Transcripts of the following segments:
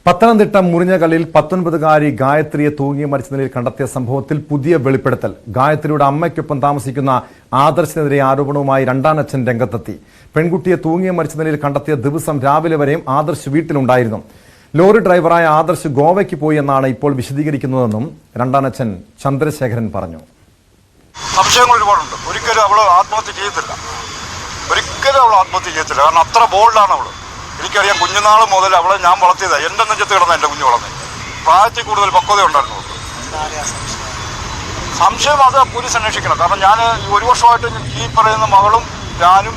പത്തനംതിട്ട മുറിഞ്ഞകല്ലിൽ 19-കാരി ഗായത്രിയെ തൂങ്ങി മരിച്ച നിലയിൽ കണ്ടെത്തിയ സംഭവത്തിൽ പുതിയ വെളിപ്പെടുത്തൽ. ഗായത്രിയുടെ അമ്മയ്ക്കൊപ്പം താമസിക്കുന്ന ആദർശിനെതിരെ ആരോപണവുമായി രണ്ടാനച്ഛൻ രംഗത്തെത്തി. പെൺകുട്ടിയെ തൂങ്ങി മരിച്ച നിലയിൽ കണ്ടെത്തിയ ദിവസം രാവിലെ വരെയും ആദർശ് വീട്ടിലുണ്ടായിരുന്നു. ലോറി ഡ്രൈവറായ ആദർശ് ഗോവയ്ക്ക് പോയി എന്നാണ് ഇപ്പോൾ വിശദീകരിക്കുന്നതെന്നും രണ്ടാനച്ഛൻ ചന്ദ്രശേഖരൻ പറഞ്ഞു. സംശയങ്ങൾ ഒരുപാടുണ്ട്. ഒരിക്കലും അവൾ ആത്മഹത്യ ചെയ്യത്തില്ല. കാരണം അത്ര ബോൾഡാണ് അവൾ. എനിക്കറിയാം, കുഞ്ഞുനാൾ മുതൽ അവളെ ഞാൻ വളർത്തിയതാണ്. എൻ്റെ നെഞ്ചത്ത് കിടന്ന എൻ്റെ കുഞ്ഞു വളർന്നത്. പ്രായത്തിൽ കൂടുതൽ പക്വത ഉണ്ടായിരുന്നു. സംശയം അത് പോലീസ് അന്വേഷിക്കണം. കാരണം ഞാൻ ഒരു വർഷമായിട്ട് ഈ പറയുന്ന മകളും ഞാനും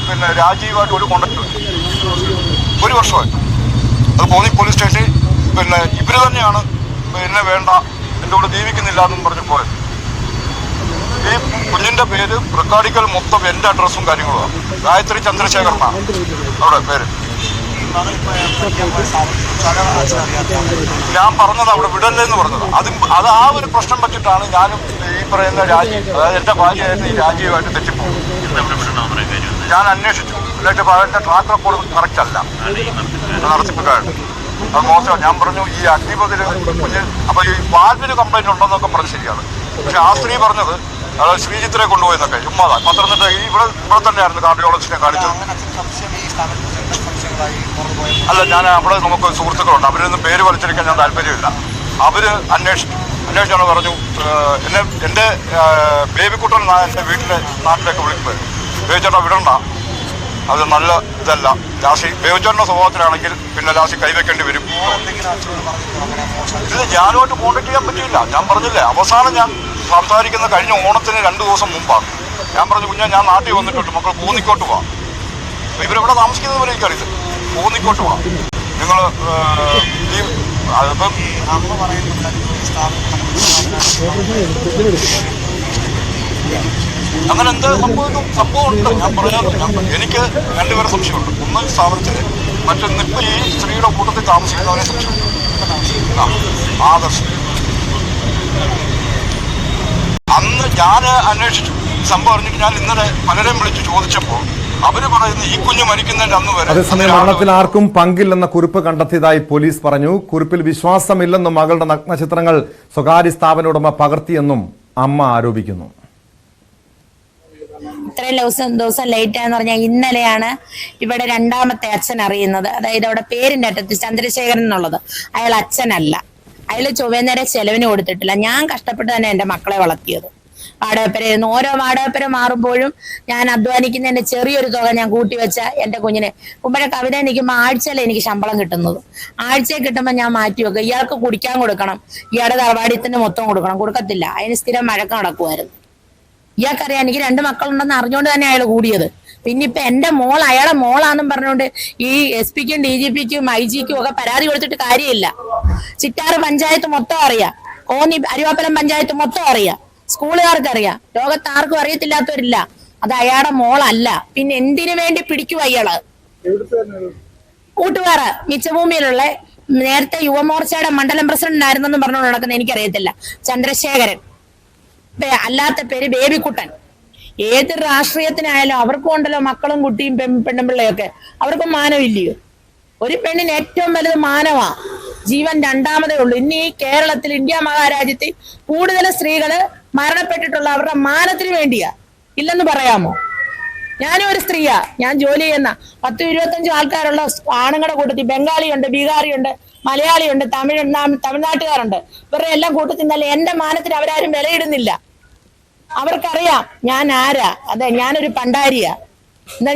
പിന്നെ രാജീവായിട്ട് ഒരു കോണ്ടാക്ട് ഒരു വർഷമായിട്ട്. അത് കോന്നി പോലീസ് സ്റ്റേഷനിൽ പിന്നെ ഇവർ തന്നെയാണ് എന്നെ വേണ്ട, എൻ്റെ കൂടെ ജീവിക്കുന്നില്ല എന്നും പറഞ്ഞ് പോയത്. ഈ കുഞ്ഞിൻ്റെ പേര് റെക്കാർഡിക്കൽ മൊത്തം എൻ്റെ അഡ്രസ്സും കാര്യങ്ങളുമാണ്. ഗായത്രി ചന്ദ്രശേഖരനാണ് അവിടെ പേര്. ഞാൻ പറഞ്ഞത് അവിടെ വിടല്ലെന്ന് പറഞ്ഞത്. അത് ആ ഒരു പ്രശ്നം വെച്ചിട്ടാണ് ഞാനും ഈ പറയുന്ന രാജീവ്, അതായത് എൻ്റെ ഭാര്യയായിട്ട് ഈ രാജീവായിട്ട് തെറ്റിപ്പോകും. ഞാൻ അന്വേഷിച്ചു. എന്നിട്ട് അതിൻ്റെ ട്രാക്ക് റെക്കോർഡ് കറക്റ്റ് അല്ല, നടത്തിപ്പിക്കാരുണ്ട്. അത് മോശം. ഞാൻ പറഞ്ഞു ഈ അഗ്നിപതിന് കുഞ്ഞ് അപ്പോൾ ഈ വാൽവിന് കംപ്ലൈൻറ്റ് ഉണ്ടെന്നൊക്കെ പറഞ്ഞ് ശരിയാണ്. പക്ഷെ ആ സ്ത്രീ പറഞ്ഞത് അതായത് ശ്രീജിത്തിനെ കൊണ്ടുപോയെന്നൊക്കെ ചുമ്മാതാ. പത്തനംതിട്ട ഇവിടെ തന്നെയായിരുന്നു കാർഡിയോളജിസ്റ്റിനെ കാണിച്ചത്. അല്ല, ഞാൻ അവിടെ നമുക്ക് സുഹൃത്തുക്കളുണ്ട്. അവരൊന്നും പേര് വലിച്ചെടുക്കാൻ ഞാൻ താല്പര്യമില്ല. അവർ അന്വേഷിച്ചാണ് പറഞ്ഞു. എൻ്റെ ബേബിക്കുട്ടൻ എൻ്റെ വീട്ടിലെ നാട്ടിലേക്ക് വിളിക്കുമ്പോൾ ബേബിച്ചേട്ടാ വിടണ്ട, അത് നല്ല ഇതല്ല. ലാസ്റ്റ് ബേബിച്ചേട്ടൻ്റെ സ്വഭാവത്തിലാണെങ്കിൽ പിന്നെ ലാസ്റ്റ് കൈവയ്ക്കേണ്ടി വരും. ഇത് ഞാനുമായിട്ട് കോൺടാക്ട് ചെയ്യാൻ പറ്റിയില്ല. ഞാൻ പറഞ്ഞില്ലേ, അവസാനം ഞാൻ സംസാരിക്കുന്ന കഴിഞ്ഞ ഓണത്തിന് 2 ദിവസം മുമ്പാണ്. ഞാൻ പറഞ്ഞു, കുഞ്ഞാ ഞാൻ നാട്ടിൽ വന്നിട്ടുണ്ട്, മക്കൾ പൂന്നിക്കോട്ട് പോവാം. ഇവരെവിടെ താമസിക്കുന്നത് പോലെ എനിക്കറിയില്ല. പൂന്നിക്കോട്ട് പോവാം. നിങ്ങൾ ഈ അതിപ്പം അങ്ങനെ എന്ത് സംഭവമുണ്ട്. ഞാൻ പറയാൻ എനിക്ക് 2 പേരെ സംശയമുണ്ട്. ഒന്ന് സ്ഥാപനത്തിൽ, മറ്റൊന്ന് ഇപ്പം ഈ സ്ത്രീയുടെ കൂട്ടത്തിൽ താമസിക്കുന്നവരെ സംശയമുണ്ട്. ആദർശ് അന്ന് ഞാൻ അന്വേഷിച്ചു സംഭവം അറിഞ്ഞിട്ട് ഞാൻ ഇന്നലെ പലരെയും വിളിച്ച് ചോദിച്ചപ്പോൾ അവര് പറയുന്നത് ഈ കുഞ്ഞ് മരിക്കുന്നതിന്റെ അന്ന് വരെ. അതേസമയം മരണത്തിൽ ആർക്കും പങ്കില്ലെന്ന കുറിപ്പ് കണ്ടെത്തിയതായി പോലീസ് പറഞ്ഞു. കുറിപ്പിൽ വിശ്വാസമില്ലെന്നും മകളുടെ നഗ്നചിത്രങ്ങൾ സ്വകാര്യ സ്ഥാപന ഉടമ പകർത്തിയെന്നും അമ്മ ആരോപിക്കുന്നു. ഇത്രയും ദിവസം ലേറ്റ് ആയെന്ന് പറഞ്ഞാൽ ഇന്നലെയാണ് ഇവിടെ രണ്ടാമത്തെ അച്ഛൻ അറിയുന്നത്. അതായത് അവിടെ പേരിന്റെ അറ്റത്ത് ചന്ദ്രശേഖരൻ എന്നുള്ളത് അയാൾ അച്ഛനല്ല. അയാൾ ചൊവ്വേന്നേരം ചെലവിന് കൊടുത്തിട്ടില്ല. ഞാൻ കഷ്ടപ്പെട്ട് തന്നെ എൻ്റെ മക്കളെ വളർത്തിയത്. വാടകപ്പരയായിരുന്നു. ഓരോ വാടകപ്പര മാറുമ്പോഴും ഞാൻ അധ്വാനിക്കുന്നതിന്റെ ചെറിയൊരു തുക ഞാൻ കൂട്ടിവെച്ച എൻ്റെ കുഞ്ഞിനെ കുമ്പഴ കവിത നിൽക്കുമ്പോൾ ആഴ്ചയിൽ എനിക്ക് ശമ്പളം കിട്ടുന്നത്. ആഴ്ചയിൽ കിട്ടുമ്പോൾ ഞാൻ മാറ്റി വെക്കുക. ഇയാൾക്ക് കുടിക്കാൻ കൊടുക്കണം, ഇയാളുടെ തറവാടിത്തിന് മൊത്തം കൊടുക്കത്തില്ല. അതിന് സ്ഥിരം വഴക്കം നടക്കുമായിരുന്നു. ഇയാൾക്കറിയാം എനിക്ക് 2 മക്കളുണ്ടെന്ന് അറിഞ്ഞുകൊണ്ട് തന്നെ അയാൾ കൂടിയത്. പിന്നെ ഇപ്പൊ എന്റെ മോൾ അയാളെ മോളാന്നും പറഞ്ഞുകൊണ്ട് ഈ SP-ക്കും DGP-ക്കും IG-ക്കും ഒക്കെ പരാതി കൊടുത്തിട്ട് കാര്യമില്ല. ചിറ്റാറ് പഞ്ചായത്ത് മൊത്തം അറിയാം, കോന്നി അരുവാപ്പലം പഞ്ചായത്ത് മൊത്തം അറിയാം, സ്കൂളുകാർക്ക് അറിയാം, ലോകത്ത് ആർക്കും അറിയത്തില്ലാത്തവരില്ല. അത് അയാളുടെ മോളല്ല. പിന്നെ എന്തിനു വേണ്ടി പിടിക്കുക അയാള്? കൂട്ടുപാറ മിച്ചഭൂമിയിലുള്ള നേരത്തെ യുവമോർച്ചയുടെ മണ്ഡലം പ്രസിഡന്റ് ആയിരുന്നെന്ന് പറഞ്ഞുകൊണ്ട് നടക്കുന്ന എനിക്കറിയത്തില്ല. ചന്ദ്രശേഖരൻ, അല്ലാത്ത പേര് ബേബിക്കുട്ടൻ. ഏത് രാഷ്ട്രീയത്തിനായാലും അവർക്കും ഉണ്ടല്ലോ മക്കളും കുട്ടിയും പെണ്ണുപിള്ളയൊക്കെ. അവർക്കും മാനമില്ലയോ? ഒരു പെണ്ണിന് ഏറ്റവും വലുത് മാനമാ. ജീവൻ രണ്ടാമതേ ഉള്ളൂ. ഇനി ഈ കേരളത്തിൽ, ഇന്ത്യ മഹാരാജ്യത്തിൽ കൂടുതൽ സ്ത്രീകള് മരണപ്പെട്ടിട്ടുള്ള അവരുടെ മാനത്തിന് വേണ്ടിയാ. ഇല്ലെന്ന് പറയാമോ? ഞാനും ഒരു സ്ത്രീയാ. ഞാൻ ജോലി ചെയ്യുന്ന 10-25 ആൾക്കാരുള്ള ആണുങ്ങളുടെ കൂട്ടത്തിൽ ബംഗാളിയുണ്ട്, ബീഹാറിയുണ്ട്, മലയാളിയുണ്ട്, തമിഴ്നാട്ടുകാരുണ്ട്. ഇവരുടെ എല്ലാം കൂട്ടത്തിൽ നല്ല എന്റെ മാനത്തിന് അവരാരും വിലയിടുന്നില്ല. അവർക്കറിയാം ഞാൻ ആരാ. അതെ, ഞാനൊരു പണ്ടാരിയാ.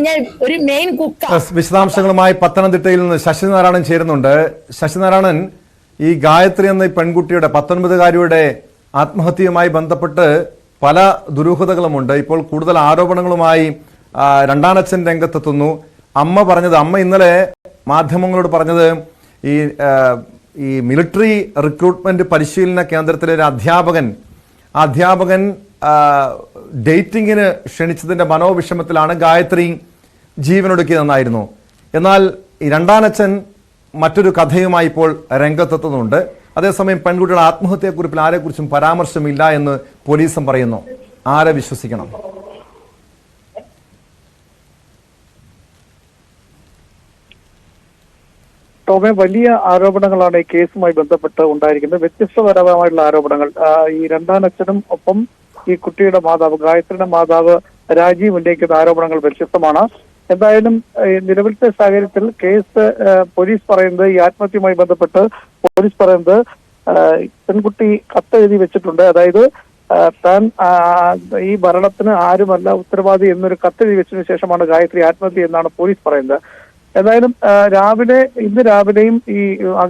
ഞാൻ ഒരു മെയിൻ കുക്ക. വിശദാംശങ്ങളുമായി പത്തനംതിട്ടയിൽ നിന്ന് ശശിനാരായണൻ ചേരുന്നുണ്ട്. ശശിനാരായണൻ, ഈ ഗായത്രി എന്ന ഈ പെൺകുട്ടിയുടെ 19-കാരിയുടെ ആത്മഹത്യയുമായി ബന്ധപ്പെട്ട് പല ദുരൂഹതകളുമുണ്ട്. ഇപ്പോൾ കൂടുതൽ ആരോപണങ്ങളുമായി രണ്ടാനച്ഛൻ രംഗത്തെത്തുന്നു. അമ്മ ഇന്നലെ മാധ്യമങ്ങളോട് പറഞ്ഞത് ഈ മിലിറ്ററി റിക്രൂട്ട്മെന്റ് പരിശീലന കേന്ദ്രത്തിലെ ഒരു അധ്യാപകൻ ഡേറ്റിങ്ങിന് ക്ഷണിച്ചതിന്റെ മനോവിഷമത്തിലാണ് ഗായത്രി ജീവനൊടുക്കിയതെന്നായിരുന്നു. എന്നാൽ ഈ രണ്ടാനച്ഛൻ മറ്റൊരു കഥയുമായി ഇപ്പോൾ രംഗത്തെത്തുന്നുണ്ട്. അതേസമയം പെൺകുട്ടിയുടെ ആത്മഹത്യക്കുറിപ്പിൽ ആരെക്കുറിച്ചും പരാമർശമില്ല എന്ന് പോലീസും പറയുന്നു. ആരെ വിശ്വസിക്കണം? ടോമെ, വലിയ ആരോപണങ്ങളാണ് ഈ കേസുമായി ബന്ധപ്പെട്ട് ഉണ്ടായിരിക്കുന്നത്. വ്യത്യസ്തപരമായിട്ടുള്ള ആരോപണങ്ങൾ. ഈ രണ്ടാനച്ഛനും ഒപ്പം ഈ കുട്ടിയുടെ മാതാവ്, ഗായത്രിയുടെ മാതാവ് രാജീവ് ഉന്നയിക്കുന്ന ആരോപണങ്ങൾ വ്യത്യസ്തമാണ്. എന്തായാലും നിലവിലത്തെ സാഹചര്യത്തിൽ കേസ് പോലീസ് പറയുന്നത്, ഈ ആത്മഹത്യയുമായി ബന്ധപ്പെട്ട് പോലീസ് പറയുന്നത് പെൺകുട്ടി കത്തെഴുതി വെച്ചിട്ടുണ്ട്. അതായത് താൻ ഈ മരണത്തിന് ആരുമല്ല ഉത്തരവാദി എന്നൊരു കത്തെഴുതി വെച്ചതിന് ശേഷമാണ് ഗായത്രി ആത്മഹത്യ എന്നാണ് പോലീസ് പറയുന്നത്. എന്തായാലും ഇന്ന് രാവിലെയും ഈ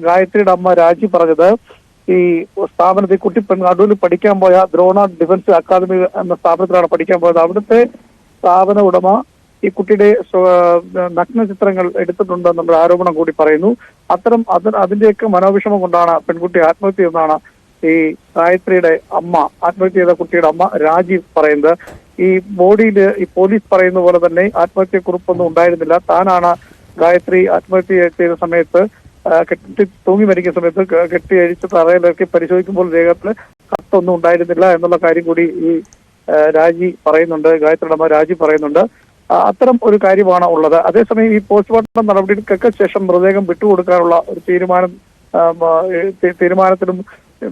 ഗായത്രിയുടെ അമ്മ രാജി പറഞ്ഞത്, ഈ സ്ഥാപനത്തിൽ കുട്ടി അടൂരിൽ പഠിക്കാൻ പോയ ദ്രോണ ഡിഫൻസ് അക്കാദമി എന്ന സ്ഥാപനത്തിലാണ് പഠിക്കാൻ പോയത്. അവിടുത്തെ സ്ഥാപന ഉടമ ഈ കുട്ടിയുടെ നഗ്ന ചിത്രങ്ങൾ എടുത്തിട്ടുണ്ടെന്നുള്ള ആരോപണം കൂടി പറയുന്നു. അതിന്റെയൊക്കെ മനോവിഷമം കൊണ്ടാണ് പെൺകുട്ടി ആത്മഹത്യ എന്നാണ് ഈ ഗായത്രിയുടെ അമ്മ, ആത്മഹത്യ ചെയ്ത കുട്ടിയുടെ അമ്മ രാജി പറയുന്നത്. ഈ ബോഡിയിൽ ഈ പോലീസ് പറയുന്ന പോലെ തന്നെ ആത്മഹത്യ കുറിപ്പൊന്നും ഉണ്ടായിരുന്നില്ല. താനാണ് ഗായത്രി ആത്മഹത്യ ചെയ്ത സമയത്ത് തൂങ്ങി മരിക്കുന്ന സമയത്ത് കെട്ടിയഴിച്ച് തറയിലൊക്കെ പരിശോധിക്കുമ്പോൾ രേഖത്തിൽ കത്തൊന്നും ഉണ്ടായിരുന്നില്ല എന്നുള്ള കാര്യം കൂടി ഈ രാജി പറയുന്നുണ്ട്. ഗായത്രിയുടെ അമ്മ രാജി പറയുന്നുണ്ട്. അത്തരം ഒരു കാര്യമാണ് ഉള്ളത്. അതേസമയം ഈ പോസ്റ്റ്മോർട്ടം നടപടികൾക്കൊക്കെ ശേഷം മൃതദേഹം വിട്ടുകൊടുക്കാനുള്ള ഒരു തീരുമാനത്തിലും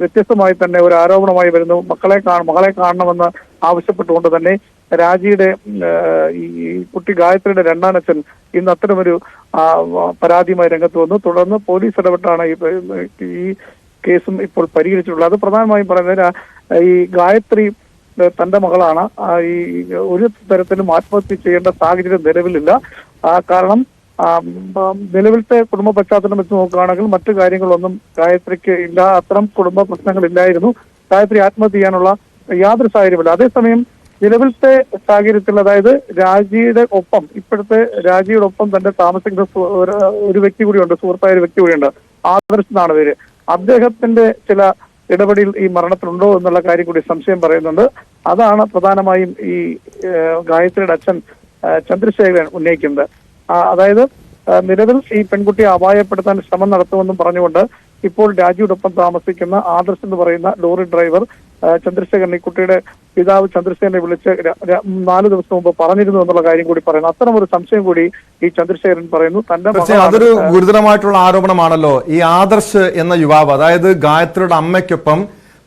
വ്യത്യസ്തമായി തന്നെ ഒരു ആരോപണമായി വരുന്നു. മകളെ കാണണമെന്ന് ആവശ്യപ്പെട്ടുകൊണ്ട് തന്നെ രാജിയുടെ ഈ കുട്ടി ഗായത്രിയുടെ രണ്ടാനച്ഛൻ ഇന്ന് അത്തരമൊരു പരാതിയുമായി രംഗത്ത് വന്നു. തുടർന്ന് പോലീസ് ഇടപെട്ടാണ് ഈ കേസും ഇപ്പോൾ പരിഹരിച്ചിട്ടുള്ളത്. അത് പ്രധാനമായും പറയുന്നത്, ഈ ഗായത്രി തന്റെ മകളാണ്. ഈ ഒരു തരത്തിലും ആത്മഹത്യ ചെയ്യേണ്ട സാഹചര്യം നിലവിലില്ല. കാരണം നിലവിലത്തെ കുടുംബ പശ്ചാത്തലം വെച്ച് നോക്കുകയാണെങ്കിൽ മറ്റു കാര്യങ്ങളൊന്നും ഗായത്രിക്ക് ഇല്ല. അത്തരം കുടുംബ പ്രശ്നങ്ങൾ ഇല്ലായിരുന്നു. ഗായത്രി ആത്മഹത്യ ചെയ്യാനുള്ള യാതൊരു സാഹചര്യമില്ല. അതേസമയം നിലവിലത്തെ സാഹചര്യത്തിൽ, അതായത് ഇപ്പോഴത്തെ രാജിയുടെ ഒപ്പം തന്നെ താമസിക്കുന്ന ഒരു വ്യക്തി കൂടിയുണ്ട്, സുഹൃത്തായ ഒരു വ്യക്തി കൂടിയുണ്ട്. ആദർശ് എന്നാണ് പേര്. അദ്ദേഹത്തിന്റെ ചില ഇടപെടൽ ഈ മരണത്തിലുണ്ടോ എന്നുള്ള കാര്യം കൂടി സംശയം പറയുന്നുണ്ട്. അതാണ് പ്രധാനമായും ഈ ഗായത്രിയുടെ അച്ഛൻ ചന്ദ്രശേഖരൻ ഉന്നയിക്കുന്നത്. അതായത് നിലവിൽ ഈ പെൺകുട്ടിയെ അപായപ്പെടുത്താൻ ശ്രമം നടത്തുമെന്നും പറഞ്ഞുകൊണ്ട് ഇപ്പോൾ രാജിയോടൊപ്പം താമസിക്കുന്ന ആദർശ് എന്ന് പറയുന്ന ലോറി ഡ്രൈവർ ചന്ദ്രശേഖരൻ, ഈ കുട്ടിയുടെ പിതാവ് ചന്ദ്രശേഖരനെ വിളിച്ച് 4 ദിവസം മുമ്പ് പറഞ്ഞിരുന്നു എന്നുള്ള കാര്യം കൂടി പറയുന്നു. അത്തരം ഒരു സംശയം കൂടി ഈ ചന്ദ്രശേഖരൻ പറയുന്നു. അതൊരു ഗുരുതരമായിട്ടുള്ള ആരോപണമാണല്ലോ. ഈ ആദർശ് എന്ന യുവാവ്, അതായത് ഗായത്രിയുടെ അമ്മയ്ക്കൊപ്പം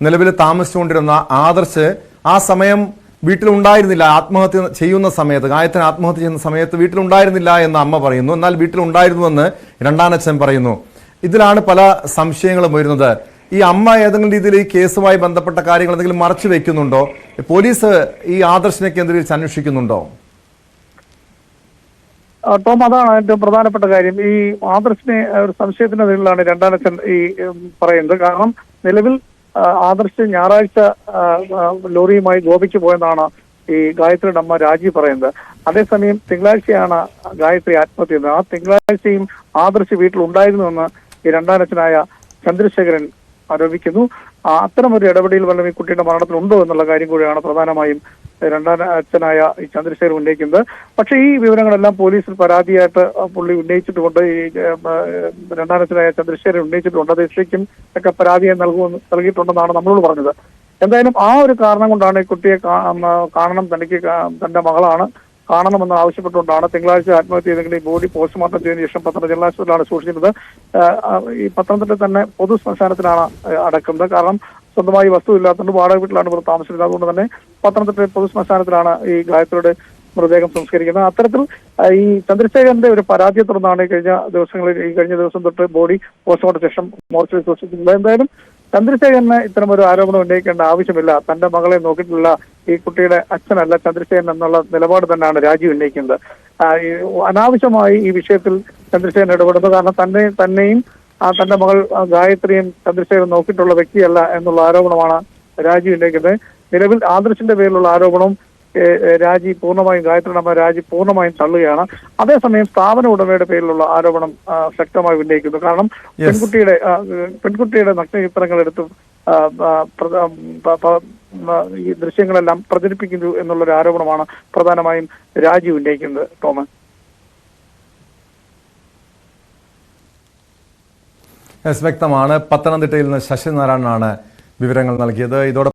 നിലവിൽ താമസിച്ചുകൊണ്ടിരുന്ന ആദർശ് ആ സമയം വീട്ടിലുണ്ടായിരുന്നില്ല. ആത്മഹത്യ ചെയ്യുന്ന സമയത്ത്, ഗായത്രി ആത്മഹത്യ ചെയ്യുന്ന സമയത്ത് വീട്ടിലുണ്ടായിരുന്നില്ല എന്ന് അമ്മ പറയുന്നു. എന്നാൽ വീട്ടിലുണ്ടായിരുന്നുവെന്ന് രണ്ടാനച്ഛൻ പറയുന്നു. ഇതിലാണ് പല സംശയങ്ങളും വരുന്നത്. ഈ അമ്മ ഏതെങ്കിലും രീതിയിൽ ഈ കേസുമായി ബന്ധപ്പെട്ട കാര്യങ്ങൾ എന്തെങ്കിലും മറച്ചു വെക്കുന്നുണ്ടോ? പോലീസ് ഈ ആദർശിനെ കേന്ദ്രീകരിച്ച് അന്വേഷിക്കുന്നുണ്ടോ? ടോം, അതാണ് ഏറ്റവും പ്രധാനപ്പെട്ട കാര്യം. ഈ ആദർശിനെ ഒരു സംശയത്തിന്റെ നിലയിലാണ് രണ്ടാനച്ഛൻ ഈ പറയുന്നത്. കാരണം നിലവിൽ ആദർശ് ഞായറാഴ്ച ലോറിയുമായി ഗോപിക്ക് പോയെന്നാണ് ഈ ഗായത്രിയുടെ അമ്മ രാജി പറയുന്നത്. അതേസമയം തിങ്കളാഴ്ചയാണ് ഗായത്രി ആത്മഹത്യ ചെയ്യുന്നത്. ആ തിങ്കളാഴ്ചയും ആദർശ് വീട്ടിൽ ഉണ്ടായിരുന്നുവെന്ന് ഈ രണ്ടാനച്ഛനായ ചന്ദ്രശേഖരൻ ആരോപിക്കുന്നു. അത്തരം ഒരു ഇടപെടൽ വല്ലതും ഈ കുട്ടിയുടെ മരണത്തിലുണ്ടോ എന്നുള്ള കാര്യം കൂടിയാണ് പ്രധാനമായും രണ്ടാനച്ഛനായ ഈ ചന്ദ്രശേഖരൻ ഉന്നയിക്കുന്നത്. പക്ഷേ ഈ വിവരങ്ങളെല്ലാം പോലീസിൽ പരാതിയായിട്ട് പുള്ളി ഉന്നയിച്ചിട്ടുമുണ്ട്. ഈ രണ്ടാനച്ഛനായ ചന്ദ്രശേഖരൻ ഉന്നയിച്ചിട്ടുണ്ട്. അത് എസ്ഐക്കും ഒക്കെ പരാതിയായി നൽകിയിട്ടുണ്ടെന്നാണ് നമ്മളോട് പറഞ്ഞത്. എന്തായാലും ആ ഒരു കാരണം കൊണ്ടാണ് ഈ കുട്ടിയെ കാണണം, തന്റെ മകളാണ്, കാണണമെന്ന് ആവശ്യപ്പെട്ടുകൊണ്ടാണ് തിങ്കളാഴ്ച ആത്മഹത്യ ചെയ്തെങ്കിൽ ഈ ബോഡി പോസ്റ്റ്മോർട്ടം ചെയ്തതിനു ശേഷം പത്തനംതിട്ട ജില്ലാ ആശുപത്രിയിലാണ് സൂക്ഷിക്കുന്നത്. ഈ പത്തനംതിട്ട തന്നെ പൊതു ശ്മശാനത്തിലാണ് അടക്കുന്നത്. കാരണം സ്വന്തമായി വസ്തു ഇല്ലാത്തതുകൊണ്ട് വാടക വീട്ടിലാണ് ഇവർ താമസിക്കുന്നത്. അതുകൊണ്ട് തന്നെ പത്തനംതിട്ട പൊതു ശ്മശാനത്തിലാണ് ഈ ഗായത്രിയുടെ മൃതദേഹം സംസ്കരിക്കുന്നത്. അത്തരത്തിൽ ഈ ചന്ദ്രശേഖരന്റെ ഒരു പരാതിയെ തുടർന്നാണ് ഈ കഴിഞ്ഞ ദിവസം തൊട്ട് ബോഡി പോസ്റ്റ്മോർട്ടം ശേഷം മോർച്ചറിൽ സൂക്ഷിക്കുന്നത്. എന്തായാലും ചന്ദ്രശേഖരന് ഇത്തരം ഒരു ആരോപണം ഉന്നയിക്കേണ്ട ആവശ്യമില്ല. തന്റെ മകളെ നോക്കിയിട്ടുള്ള ഈ കുട്ടിയുടെ അച്ഛനല്ല ചന്ദ്രശേഖരൻ എന്നുള്ള നിലപാട് തന്നെയാണ് രാജി ഉന്നയിക്കുന്നത്. അനാവശ്യമായി ഈ വിഷയത്തിൽ ചന്ദ്രശേഖരൻ ഇടപെടുന്നു. കാരണം തന്നെയും തന്റെ മകൾ ഗായത്രിയും ചന്ദ്രശേഖരൻ നോക്കിയിട്ടുള്ള വ്യക്തിയല്ല എന്നുള്ള ആരോപണമാണ് രാജി ഉന്നയിക്കുന്നത്. നിലവിൽ ആദർശിന്റെ പേരിലുള്ള ആരോപണം ഗായത്രിയുടെ അമ്മ രാജി പൂർണ്ണമായും തള്ളുകയാണ്. അതേസമയം സ്ഥാപന ഉടമയുടെ പേരിലുള്ള ആരോപണം ശക്തമായി ഉന്നയിക്കുന്നു. കാരണം പെൺകുട്ടിയുടെ നഗ്നചിത്രങ്ങൾ എടുത്ത് ഈ ദൃശ്യങ്ങളെല്ലാം പ്രചരിപ്പിക്കുന്നു എന്നുള്ളൊരു ആരോപണമാണ് പ്രധാനമായും രാജി ഉന്നയിക്കുന്നത്. തോമസ്, വ്യക്തമാണ്. പത്തനംതിട്ടയിൽ നിന്ന് ശശിനാരായണനാണ് വിവരങ്ങൾ നൽകിയത്. ഇതോടെ